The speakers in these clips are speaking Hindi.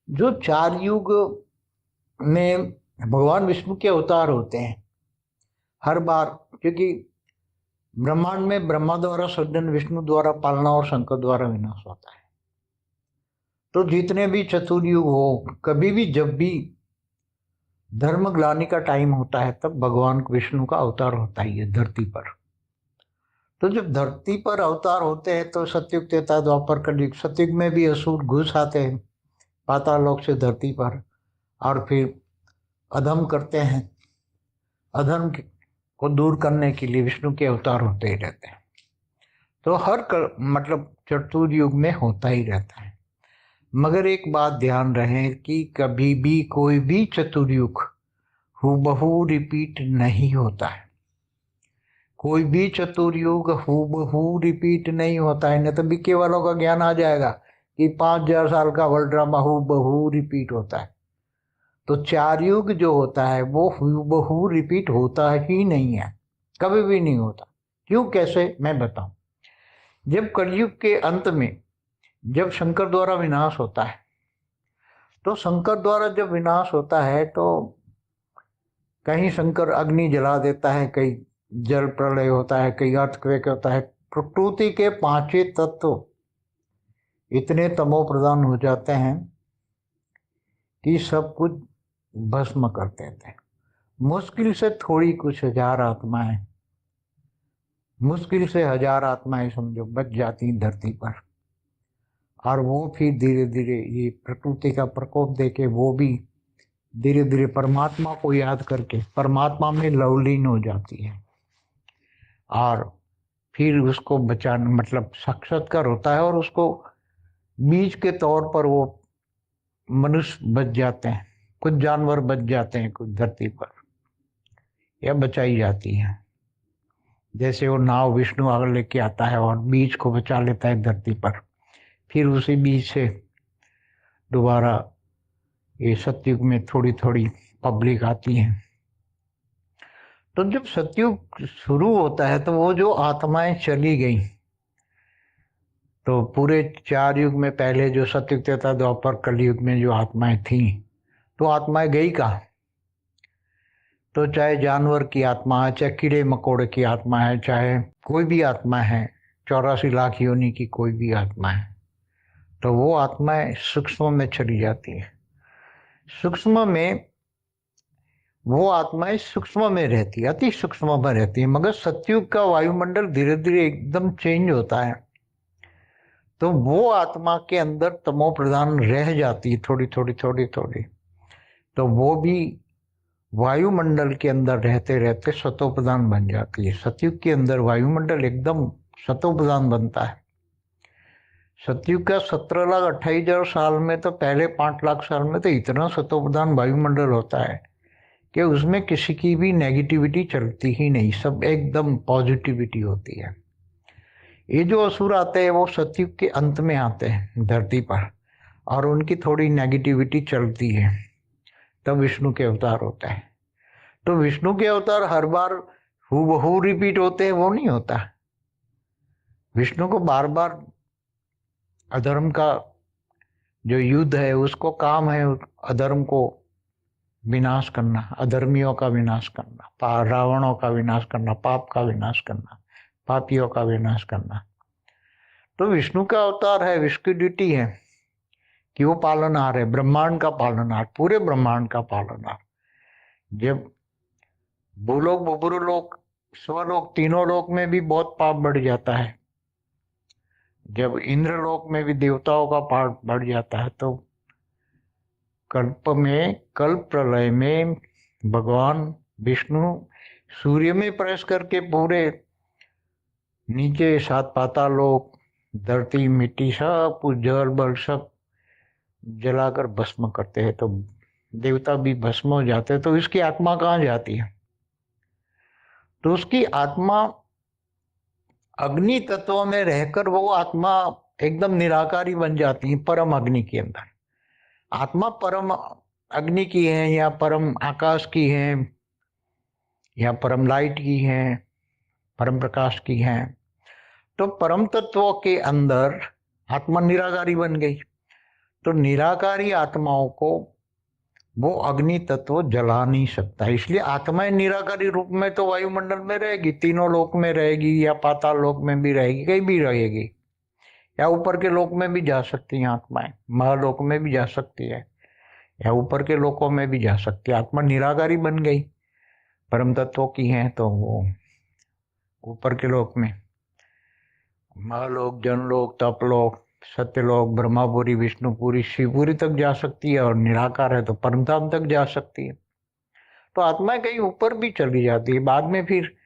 जो चार युग में भगवान विष्णु के अवतार होते हैं हर बार, क्योंकि ब्रह्मांड में ब्रह्मा द्वारा सृजन, विष्णु द्वारा पालना और शंकर द्वारा विनाश होता है। तो जितने भी चतुर्युग हो, कभी भी जब भी धर्म ग्लानि का टाइम होता है तब भगवान विष्णु का अवतार होता ही है धरती पर। तो जब धरती पर अवतार होते हैं तो सतयुग, त्रेता, द्वापर, कलयुग। सतयुग में भी असुर घुस आते हैं पाताल लोक से धरती पर और फिर अधम करते हैं। अधर्म को दूर करने के लिए विष्णु के अवतार होते ही रहते हैं। तो मतलब चतुर्युग में होता ही रहता है। मगर एक बात ध्यान रहे कि कभी भी कोई भी चतुर्युग हूबहू रिपीट नहीं होता है। कोई भी चतुर्युग हूबहू रिपीट नहीं होता है। नहीं तो बीके वालों का ज्ञान आ जाएगा कि 5000 साल का वर्ल्ड ड्रामा हूबहू रिपीट होता है। तो चार युग जो होता है वो हूबहू रिपीट होता ही नहीं है, कभी भी नहीं होता। क्यों, कैसे, मैं बताऊं। जब कलयुग के अंत में जब शंकर द्वारा विनाश होता है, तो शंकर द्वारा जब विनाश होता है तो कहीं शंकर अग्नि जला देता है, कहीं जल प्रलय होता है, कहीं अर्थक्वेक होता है। प्रकृति के पांचों तत्व इतने तमो प्रधान हो जाते हैं कि सब कुछ भस्म कर देते हैं। मुश्किल से थोड़ी कुछ हजार आत्माएं, मुश्किल से 1000 आत्माएं समझो बच जाती धरती पर। और वो फिर धीरे धीरे ये प्रकृति का प्रकोप देके वो भी धीरे धीरे परमात्मा को याद करके परमात्मा में लवलीन हो जाती है और फिर उसको बचाना मतलब साक्षात्कार होता है और उसको बीज के तौर पर वो मनुष्य बच जाते हैं, कुछ जानवर बच जाते हैं कुछ धरती पर, या बचाई जाती है। जैसे वो नाव विष्णु आगे लेके आता है और बीज को बचा लेता है धरती पर, फिर उसी बीज से दोबारा ये सतयुग में थोड़ी थोड़ी पब्लिक आती है। तो जब सतयुग शुरू होता है तो वो जो आत्माएं चली गई, तो पूरे चार युग में पहले जो सतयुग, त्रेता, द्वापर, कलयुग में जो आत्माएं थी, तो आत्माएं गई कहाँ। तो चाहे जानवर की आत्मा है, चाहे कीड़े मकोड़े की आत्मा है, चाहे कोई भी आत्मा है, 84 लाख योनि की कोई भी आत्मा है, तो वो आत्माएं सूक्ष्म में चली जाती है। सूक्ष्म में वो आत्माएं सूक्ष्म में रहती है, अति सूक्ष्म में रहती है। मगर सतयुग का वायुमंडल धीरे धीरे एकदम चेंज होता है, तो वो आत्मा के अंदर तमो प्रधान रह जाती है थोड़ी थोड़ी थोड़ी थोड़ी। तो वो भी वायुमंडल के अंदर रहते रहते सतो प्रधान बन जाती है। सतयुग के अंदर वायुमंडल एकदम सतो प्रधान बनता है। सतयुग का 17,28,000 साल में तो पहले 5 लाख साल में तो इतना सतो प्रधान वायुमंडल होता है कि उसमें किसी की भी नेगेटिविटी चलती ही नहीं, सब एकदम पॉजिटिविटी होती है। ये जो असुर आते हैं वो सतयुग के अंत में आते हैं धरती पर और उनकी थोड़ी नेगेटिविटी चलती है, तब विष्णु के अवतार होता है। तो विष्णु के अवतार हर बार हूबहू रिपीट होते हैं, वो नहीं होता। विष्णु को बार बार अधर्म का जो युद्ध है उसको काम है अधर्म को विनाश करना, अधर्मियों का विनाश करना, रावणों का विनाश करना, पाप का विनाश करना, पापियों का विनाश करना। तो विष्णु का अवतार है, विष्णु की ड्यूटी है कि वो पालनहार है, ब्रह्मांड का पालनहार, पूरे ब्रह्मांड का पालनहार। जब भूलोक, भूपुरलोक, स्वलोक, तीनों लोक में भी बहुत पाप बढ़ जाता है, जब इंद्रलोक में भी देवताओं का पाप बढ़ जाता है, तो कल्प प्रलय में भगवान विष्णु सूर्य में प्रवेश करके पूरे नीचे 7 पाताल लोक, धरती, मिट्टी, सब कुछ जल बल सब जलाकर भस्म करते हैं। तो देवता भी भस्म हो जाते हैं। तो इसकी आत्मा कहाँ जाती है? तो उसकी आत्मा अग्नि तत्व में रहकर वो आत्मा एकदम निराकारी बन जाती है परम अग्नि के अंदर। आत्मा परम अग्नि की है या परम आकाश की है या परम लाइट की है, परम प्रकाश की है। तो परम तत्वों के अंदर आत्मा निराकारी बन गई। तो निराकारी आत्माओं को वो अग्नि तत्व जला नहीं सकता, इसलिए आत्माएं निराकारी रूप में तो वायुमंडल में रहेगी, तीनों लोक में रहेगी, या पाताल लोक में भी रहेगी, कहीं भी रहेगी, या ऊपर के लोक में भी जा सकती हैं आत्माएं, महालोक में भी जा सकती है, या ऊपर के लोकों में भी जा सकती है। आत्मा निराकारी बन गई, परम तत्वों की है, तो वो ऊपर के लोक में महालोक, जनलोक, तपलोक, सत्यलोक, ब्रह्मापुरी, विष्णुपुरी, शिवपुरी तक जा सकती है, और निराकार है तो परमधाम तक जा सकती है। तो आत्माएं कहीं ऊपर भी चली जाती है, बाद में फिर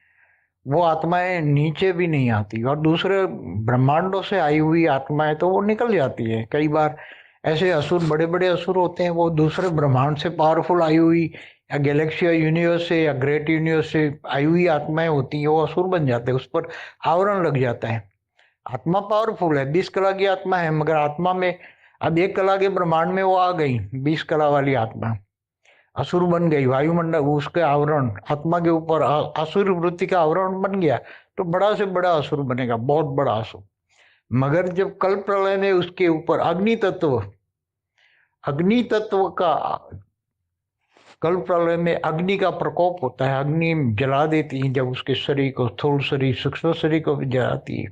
वो आत्माएं नीचे भी नहीं आती, और दूसरे ब्रह्मांडों से आई हुई आत्माएं तो वो निकल जाती है। कई बार ऐसे असुर, बड़े बड़े असुर होते हैं, वो दूसरे ब्रह्मांड से पावरफुल आई हुई, या गैलेक्सी या यूनिवर्स से या ग्रेट यूनिवर्स से आई हुई आत्माएं होती हैं, वो असुर बन जाते हैं, उस पर आवरण लग जाता है। आत्मा पावरफुल है, 20 कला की आत्मा है, मगर आत्मा में अब 1 कला के ब्रह्मांड में वो आ गई, 20 कला वाली आत्मा असुर बन गई, वायुमंडल उसके आवरण आत्मा के ऊपर असुर वृत्ति का आवरण बन गया, तो बड़ा से बड़ा असुर बनेगा, बहुत बड़ा असुर। मगर जब कल प्रलय में उसके ऊपर अग्नि तत्व का, कल प्रलय में अग्नि का प्रकोप होता है, अग्नि जला देती है, जब उसके शरीर को, स्थूल शरीर, सूक्ष्म शरीर को भी जलाती है,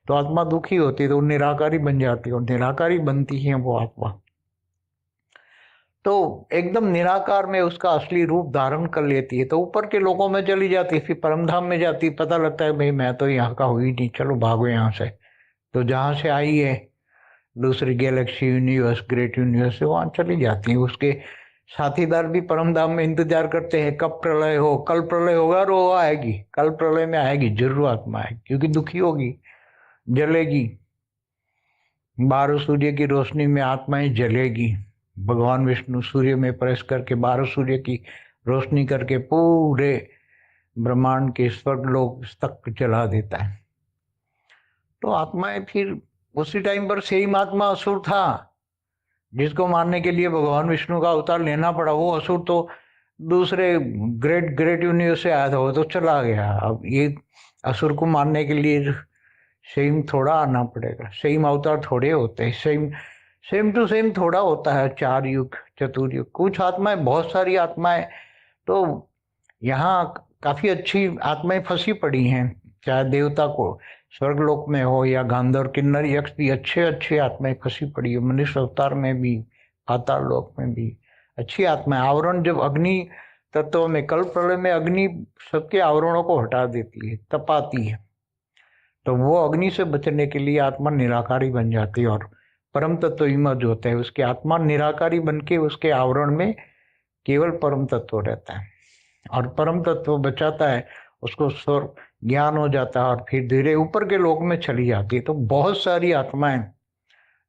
तो आत्मा दुखी होती है, तो निराकारी बन जाती है, और निराकारी बनती है वो आत्मा, तो एकदम निराकार में उसका असली रूप धारण कर लेती है, तो ऊपर के लोकों में चली जाती है, फिर परमधाम में जाती है, पता लगता है भाई मैं तो यहाँ का हुई नहीं, चलो भागो यहाँ से, तो जहाँ से आई है दूसरी गैलेक्सी, यूनिवर्स, ग्रेट यूनिवर्स से, वहां चली जाती है। उसके साथीदार भी परमधाम में इंतजार करते हैं, कब प्रलय हो, कल प्रलय होगा, और वो आएगी, कल प्रलय में आएगी जरूर आत्मा आएगी, क्योंकि दुखी होगी, जलेगी, 12 सूर्य की रोशनी में आत्माएं जलेगी। भगवान विष्णु सूर्य में प्रवेश करके 12 सूर्य की रोशनी करके पूरे ब्रह्मांड के स्वर्गलोक तक जला देता है। तो आत्माएं फिर उसी टाइम पर सेम आत्मा असुर था, जिसको मारने के लिए भगवान विष्णु का अवतार लेना पड़ा, वो असुर तो दूसरे ग्रेट यूनिवर्स से आया था, वो तो चला गया। अब ये असुर को मारने के लिए सेम थोड़ा आना पड़ेगा, सेम अवतार थोड़े होते हैं, सेम टू सेम थोड़ा होता है, 4 युग, चतुर्युग। कुछ आत्माएं, बहुत सारी आत्माएं तो यहाँ काफी अच्छी आत्माएं फंसी पड़ी हैं, चाहे देवता को स्वर्गलोक में हो, या गांधर्व, किन्नर, यक्ष भी अच्छे आत्माएं फंसी पड़ी है, मनुष्य अवतार में भी, पाताल लोक में भी अच्छी आत्माएं। आवरण जब अग्नि तत्व में, कल प्रलय में अग्नि सबके आवरणों को हटा देती है, तपाती है, तो वो अग्नि से बचने के लिए आत्मा निराकारी बन जाती है, और परम तत्व इमर्ज होता है, उसकी आत्मा निराकारी बन के उसके आवरण में केवल परम तत्व रहता है, और परम तत्व बचाता है, उसको स्वर ज्ञान हो जाता है, और फिर धीरे ऊपर के लोक में चली जाती है। तो बहुत सारी आत्माएं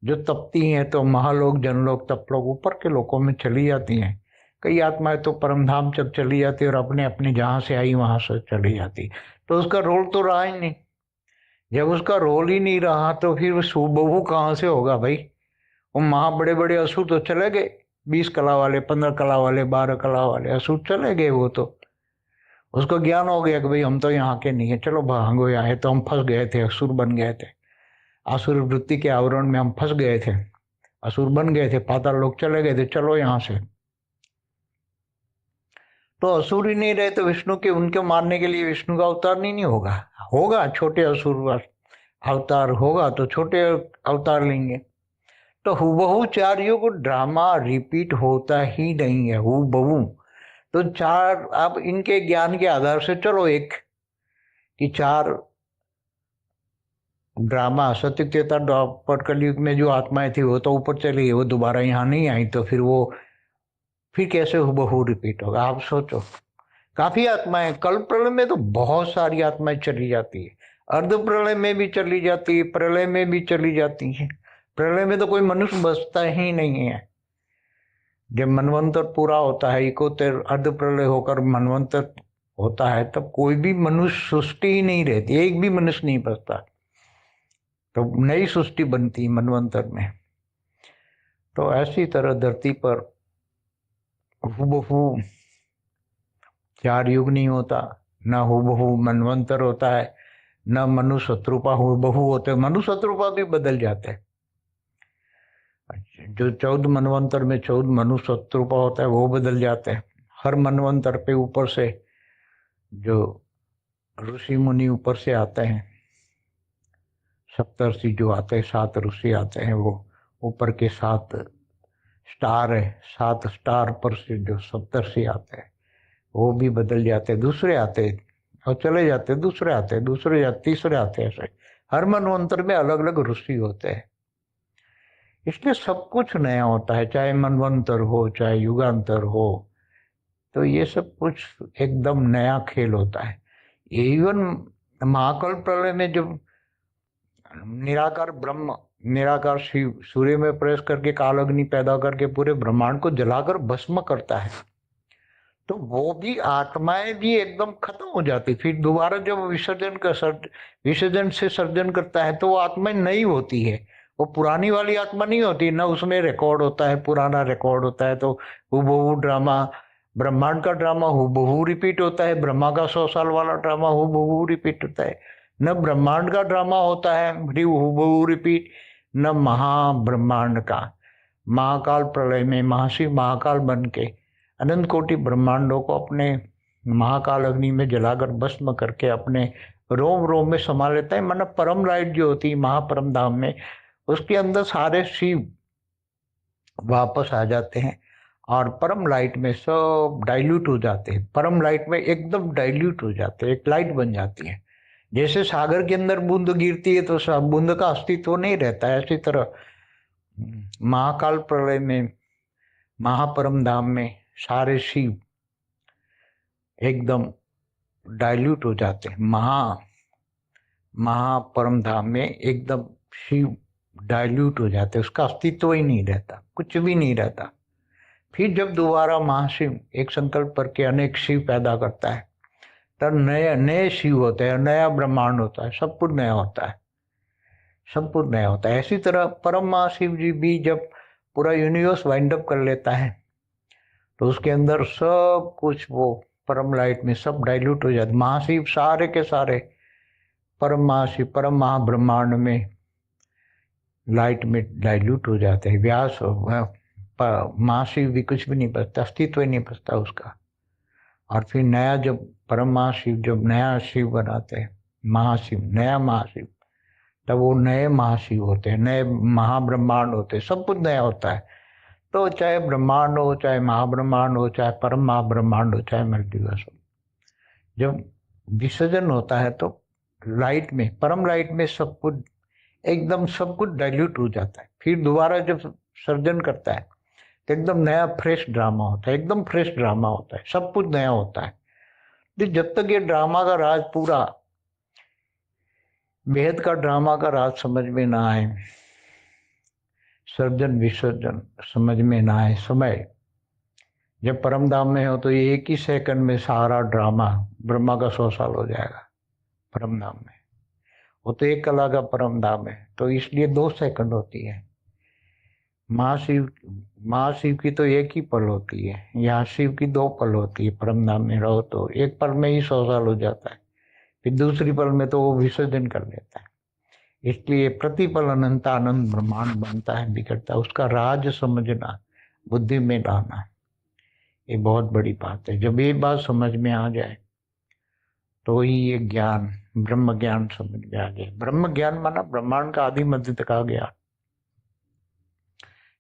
जो तपती हैं, तो महालोक, जनलोक, तपलोक, ऊपर के लोकों में चली जाती हैं। कई आत्माएं तो परमधाम जब चली जाती है, और अपने अपने जहाँ से आई वहां से चली जाती, तो उसका रोल तो रहा ही नहीं। जब उसका रोल ही नहीं रहा, तो फिर सुबहू कहाँ से होगा भाई? वो बड़े बड़े असुर तो चले गए, 20 कला वाले, 15 कला वाले, 12 कला वाले असुर चले गए। वो तो उसको ज्ञान हो गया कि भाई हम तो यहाँ के नहीं है, चलो भागो, यहाँ है तो हम फंस गए थे, असुर बन गए थे, असुर वृत्ति के आवरण में हम फंस गए थे, असुर बन गए थे, पाताल लोग चले गए थे, चलो यहाँ से। तो असुर ही नहीं रहे तो विष्णु के, उनके मारने के लिए विष्णु का अवतार नहीं होगा, छोटे असुर अवतार होगा तो छोटे अवतार लेंगे। तो हुबहू 4 युग ड्रामा रिपीट होता ही नहीं है, हुबहू। तो 4, आप इनके ज्ञान के आधार से चलो एक कि 4 ड्रामा, सत्य त्रेता द्वापर कलयुग में जो आत्माएं थी वो तो ऊपर चली गई, वो दोबारा यहाँ नहीं आई, तो फिर कैसे हुबहू रिपीट होगा? आप सोचो। काफी आत्माएं, कल प्रलय में तो बहुत सारी आत्माएं चली जाती है, अर्ध प्रलय में भी चली जाती है, प्रलय में भी चली जाती है। प्रलय में तो कोई मनुष्य बचता ही नहीं है। जब मनवंतर पूरा होता है, 71 अर्ध प्रलय होकर मनवंतर होता है, तब कोई भी मनुष्य सृष्टि ही नहीं रहती, एक भी मनुष्य नहीं बचता, तो नई सृष्टि बनती मनवंतर में। तो ऐसी तरह धरती पर हुबहू 4 युग नहीं होता, न हुबहू मनवंतर होता है, न मनुष्य शत्रुपा हुबहू होते, मनुष्य शत्रुपा भी बदल जाते हैं। जो 14 मनवंतर में 14 मनुष्य रूपा होता है वो बदल जाते हैं। हर मनवंतर पे ऊपर से जो ऋषि मुनि ऊपर से आते हैं, सप्तर्षि जो आते हैं, 7 ऋषि आते हैं, वो ऊपर के 7 स्टार है, 7 स्टार पर से जो सप्तर्षि आते हैं वो भी बदल जाते हैं, दूसरे आते हैं और चले जाते हैं, दूसरे आते हैं, दूसरे जाते, तीसरे आते हैं। ऐसे हर मनवंतर में अलग अलग ऋषि होते हैं, इसलिए सब कुछ नया होता है, चाहे मनवंतर हो चाहे युगांतर हो, तो ये सब कुछ एकदम नया खेल होता है। इवन महाकल्प प्रलय में जब निराकार ब्रह्म, निराकार शिव सूर्य में प्रवेश करके काल अग्नि पैदा करके पूरे ब्रह्मांड को जलाकर भस्म करता है, तो वो भी आत्माएं भी एकदम खत्म हो जाती, फिर दोबारा जब विसर्जन से सर्जन करता है तो वो आत्माएं नई होती है, वो पुरानी वाली आत्मा नहीं होती ना, उसमें रिकॉर्ड होता है, पुराना रिकॉर्ड होता है, तो हूबहू ड्रामा, ब्रह्मांड का ड्रामा हूबहू रिपीट होता है, ब्रह्मा का 100 साल वाला ड्रामा हूबहू रिपीट होता है, न ब्रह्मांड का ड्रामा होता है हूबहू रिपीट, न महाब्रह्मांड का। महाकाल प्रलय में महाशिव महाकाल बन के अनंत कोटि ब्रह्मांडों को अपने महाकाल अग्नि में जलाकर भस्म करके अपने रोम रोम में समा लेता है। मतलब परम लाइट जो होती है महापरम धाम में, उसके अंदर सारे शिव वापस आ जाते हैं और परम लाइट में सब डाइल्यूट हो जाते हैं, परम लाइट में एकदम डाइल्यूट हो जाते हैं, एक लाइट बन जाती है। जैसे सागर के अंदर बूंद गिरती है तो सब बूंद का अस्तित्व नहीं रहता है, इसी तरह महाकाल प्रलय में महापरम धाम में सारे शिव एकदम डाइल्यूट हो जाते हैं, महापरम धाम में एकदम शिव डाइल्यूट हो जाते हैं, उसका अस्तित्व ही नहीं रहता, कुछ भी नहीं रहता। फिर जब दोबारा महाशिव एक संकल्प करके अनेक शिव पैदा करता है, तब नए नए शिव होते हैं, नया ब्रह्मांड होता है, सब कुछ नया होता है, सब कुछ नया होता है। इसी तरह परम महाशिव जी भी जब पूरा यूनिवर्स वाइंड अप कर लेता है तो उसके अंदर सब कुछ वो परम लाइट में सब डाइल्यूट हो जाते, महाशिव सारे के सारे परम महाशिव परम महाब्रह्मांड में लाइट में डाइल्यूट हो जाते हैं। व्यास महाशिव भी कुछ भी नहीं बचता, अस्तित्व ही नहीं बचता उसका। और फिर नया जब परम महाशिव जब नया शिव बनाते हैं, महाशिव नया महाशिव, तब वो नए महाशिव होते हैं, नए महाब्रह्मांड होते हैं, सब कुछ नया होता है। तो चाहे ब्रह्मांड हो चाहे महाब्रह्मांड हो चाहे परम महाब्रह्मांड हो चाहे मल्टीवर्स हो, जब विसर्जन होता है तो लाइट में परम लाइट में सब कुछ एकदम सब कुछ डाइल्यूट हो जाता है। फिर दोबारा जब सर्जन करता है तो एकदम नया फ्रेश ड्रामा होता है, एकदम फ्रेश ड्रामा होता है, सब कुछ नया होता है। तो जब तक ये ड्रामा का राज पूरा बेहद का ड्रामा का राज समझ में ना आए, सर्जन विसर्जन समझ में ना आए, समय जब परम धाम में हो तो ये एक ही सेकंड में सारा ड्रामा ब्रह्मा का 100 साल हो जाएगा परम धाम में। वो तो एक कला का परम धाम है, तो इसलिए 2 सेकंड होती है। महाशिव की तो एक ही पल होती है, यहाँ शिव की 2 पल होती है। परम धाम में रहो तो एक पल में ही 100 साल हो जाता है, फिर दूसरी पल में तो वो विसर्जन कर लेता है। इसलिए प्रतिपल अनंत आनंद ब्रह्मांड बनता है, बिगड़ता है, उसका राज समझना, बुद्धि में लाना, ये बहुत बड़ी बात है। जब ये बात समझ में आ जाए तो ही ये ज्ञान ब्रह्म ज्ञान समझ में आ जाए। ब्रह्म ज्ञान माना ब्रह्मांड का आदि मध्य तक आ गया,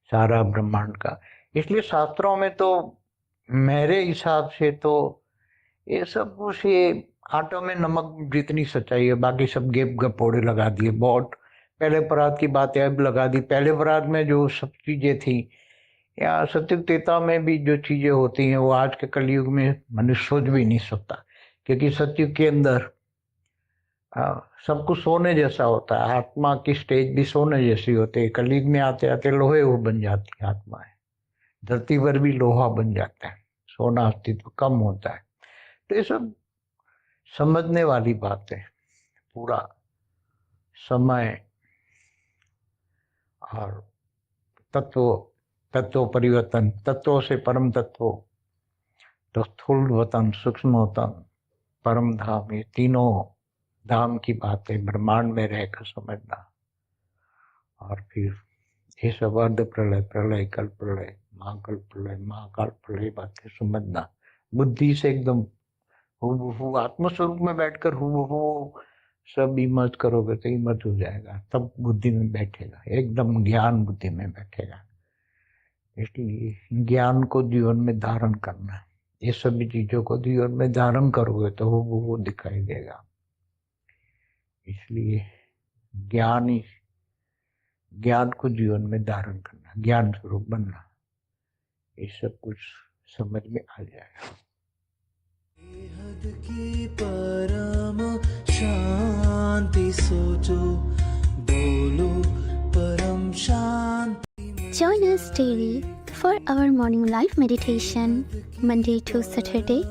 सारा ब्रह्मांड का। इसलिए शास्त्रों में तो मेरे हिसाब से तो ये सब कुछ ये आटो में नमक जितनी सच्चाई है, बाकी सब गेप गपोड़े लगा दिए। बहुत पहले परात की बातें अब लगा दी। पहले परात में जो सब चीजें थी या सत्युग त्रेता में भी जो चीजें होती हैं वो आज के कलयुग में मनुष्य सोच भी नहीं सकता, क्योंकि सत्युग के अंदर सब कुछ सोने जैसा होता है, आत्मा की स्टेज भी सोने जैसी होती है। कलयुग में आते आते लोहे वो बन जाती है आत्माएं, धरती पर भी लोहा बन जाता है, सोना अस्तित्व कम होता है। तो ये सब समझने वाली बात है। पूरा समय और तत्व परिवर्तन, तत्वों से परम तत्व, तो स्थूल वतन, सूक्ष्म वतन, परम धाम, ये तीनों धाम की बातें ब्रह्मांड में रहकर समझना और फिर ये सब अर्ध प्रलय, प्रलय, कल्प प्रलय, महाकल्प प्रलय, महाकाल प्रलय बातें समझना। बुद्धि से एकदम हूबहू आत्मस्वरूप में बैठकर हूबहू सब इमर्ज करोगे तो इमर्ज हो जाएगा, तब बुद्धि में बैठेगा, एकदम ज्ञान बुद्धि में बैठेगा। इसलिए ज्ञान को जीवन में धारण करना, ये सभी चीजों को जीवन में धारण करोगे तो वो दिखाई देगा। इसलिए ज्ञान को जीवन में धारण करना, ज्ञान स्वरूप बनना, ये सब कुछ समझ में आ जाएगा। बेहद की परम शांति सोचो, बोलो परम शांति। Join us daily for our morning live meditation, Monday to Saturday,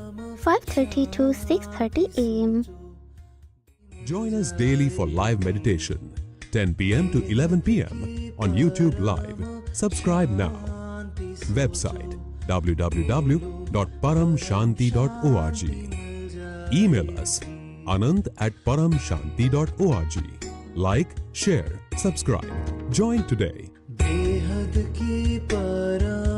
5:30 to 6:30 a.m. Join us daily for live meditation, 10 p.m. to 11 p.m. on YouTube Live. Subscribe now. Website www.paramshanti.org. Email us anand@paramshanti.org. Like, share, subscribe. Join today. बेहद की परम